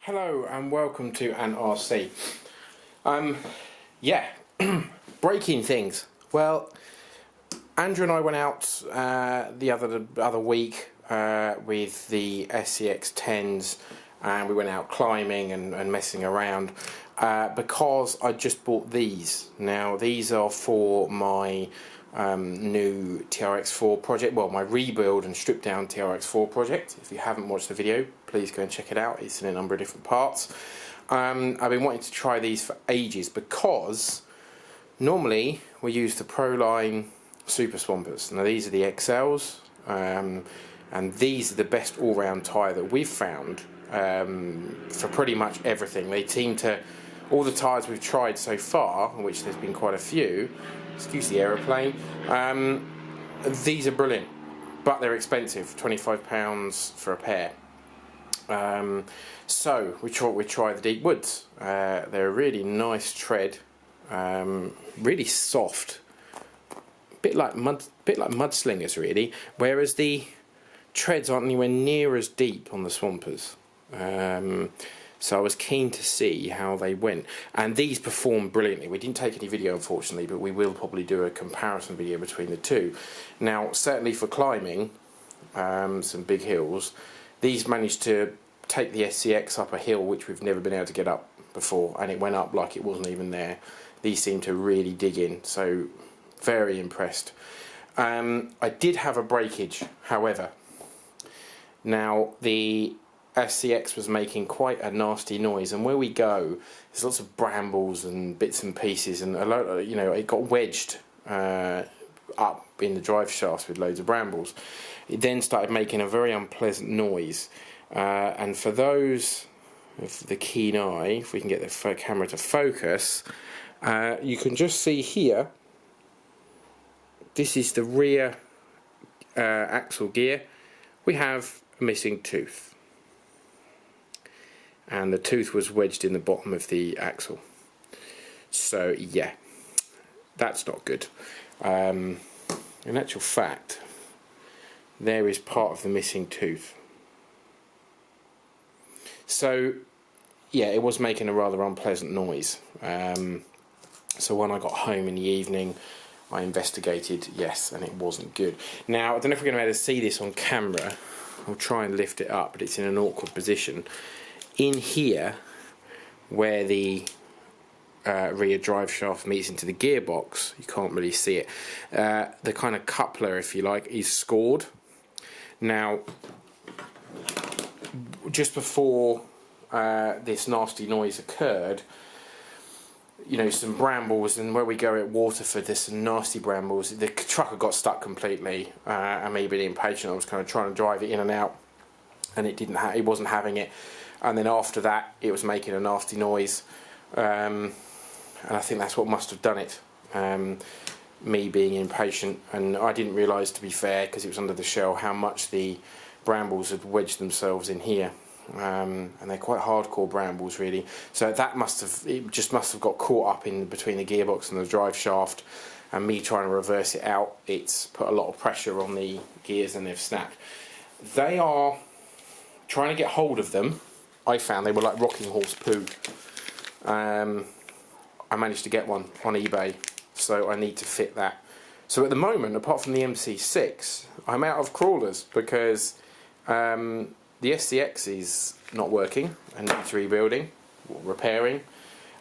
Hello and welcome to an RC. Yeah, breaking things. Well, Andrew and I went out the other week with the SCX10s, and we went out climbing and messing around because I just bought these. Now these are for my new TRX4 project, well, my rebuild and stripped down TRX4 project. If you haven't watched the video, please go and check it out. It's in a number of different parts. I've been wanting to try these for ages because normally we use the Proline Super Swampers. Now these are the XLs, and these are the best all-round tyre that we've found for pretty much everything. They seem to, all the tyres we've tried so far, which there's been quite a few, excuse the aeroplane, these are brilliant, but they're expensive, £25 for a pair. So we try the Deep Woods. They're a really nice tread, really soft, bit like mudslingers really, whereas the treads aren't anywhere near as deep on the Swampers. So I was keen to see how they went, and these perform brilliantly. We didn't take any video unfortunately, but we will probably do a comparison video between the two. Now certainly for climbing some big hills, these managed to take the SCX up a hill which we've never been able to get up before, and it went up like it wasn't even there. These seem to really dig in, so very impressed. I did have a breakage, however. Now the SCX was making quite a nasty noise, and where we go there's lots of brambles and bits and pieces, and a lot, you know, it got wedged up in the drive shafts with loads of brambles. It then started making a very unpleasant noise, and for those with the keen eye, if we can get the camera to focus, you can just see here, this is the rear axle gear. We have a missing tooth, and the tooth was wedged in the bottom of the axle. So yeah, that's not good. In actual fact, there is part of the missing tooth. So yeah, it was making a rather unpleasant noise. So when I got home in the evening, I investigated, yes, and it wasn't good. Now I don't know if we're going to be able to see this on camera. I'll try and lift it up, but it's in an awkward position. In here, where the rear drive shaft meets into the gearbox, you can't really see it. The kind of coupler, if you like, is scored. Now, just before this nasty noise occurred, you know, some brambles, and where we go at Waterford, there's some nasty brambles. The truck had got stuck completely, and me being impatient, I was kind of trying to drive it in and out, and it wasn't having it. And then after that, it was making a nasty noise, and I think that's what must have done it. Me being impatient, and I didn't realise, to be fair, because it was under the shell, how much the brambles had wedged themselves in here. And they're quite hardcore brambles really, so that must have got caught up in between the gearbox and the drive shaft, and me trying to reverse it out, it's put a lot of pressure on the gears and they've snapped. They are trying to get hold of them. I found they were like rocking horse poo. I managed to get one on eBay, so I need to fit that. So at the moment, apart from the MC6, I'm out of crawlers because the SCX is not working and needs rebuilding or repairing,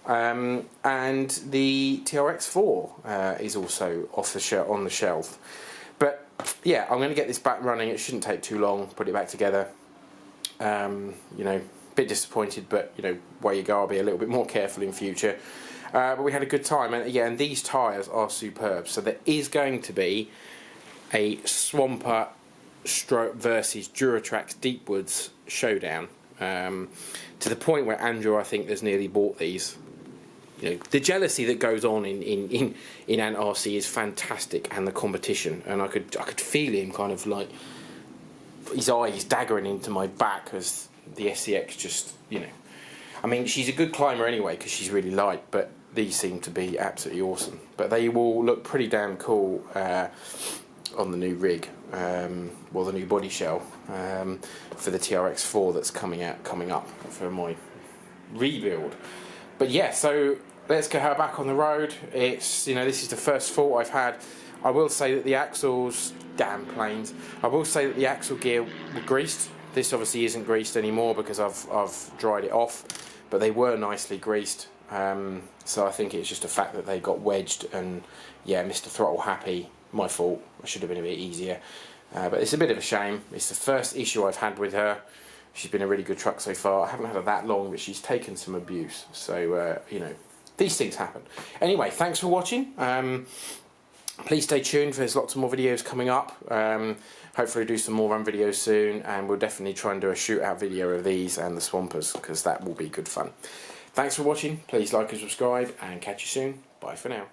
and the TRX4 is also on the shelf. But yeah, I'm going to get this back running. It shouldn't take too long. Put it back together. You know, a bit disappointed, but you know, where you go, I'll be a little bit more careful in future. But we had a good time, and yeah, and these tyres are superb. So there is going to be a Swamper versus Duratrax Deep Woods showdown, to the point where Andrew, I think, has nearly bought these. You know, the jealousy that goes on in an RC is fantastic, and the competition, and I could feel him kind of like his eyes daggering into my back as the SCX just, you know, I mean, she's a good climber anyway because she's really light, but these seem to be absolutely awesome. But they will look pretty damn cool on the new rig, well, the new body shell for the TRX4 that's coming up for my rebuild. But yeah, so let's get her back on the road. It's, you know, this is the first fault I've had. I will say that the axles, damn planes, I will say that the axle gear were greased. This obviously isn't greased anymore because I've dried it off, but they were nicely greased. So I think it's just a fact that they got wedged, and yeah, Mr. Throttle Happy, my fault. I should have been a bit easier. But it's a bit of a shame. It's the first issue I've had with her. She's been a really good truck so far. I haven't had her that long, but she's taken some abuse. So, you know, these things happen. Anyway, thanks for watching. Please stay tuned, there's lots of more videos coming up. Hopefully do some more run videos soon, and we'll definitely try and do a shootout video of these and the Swampers, because that will be good fun. Thanks for watching. Please like and subscribe, and catch you soon. Bye for now.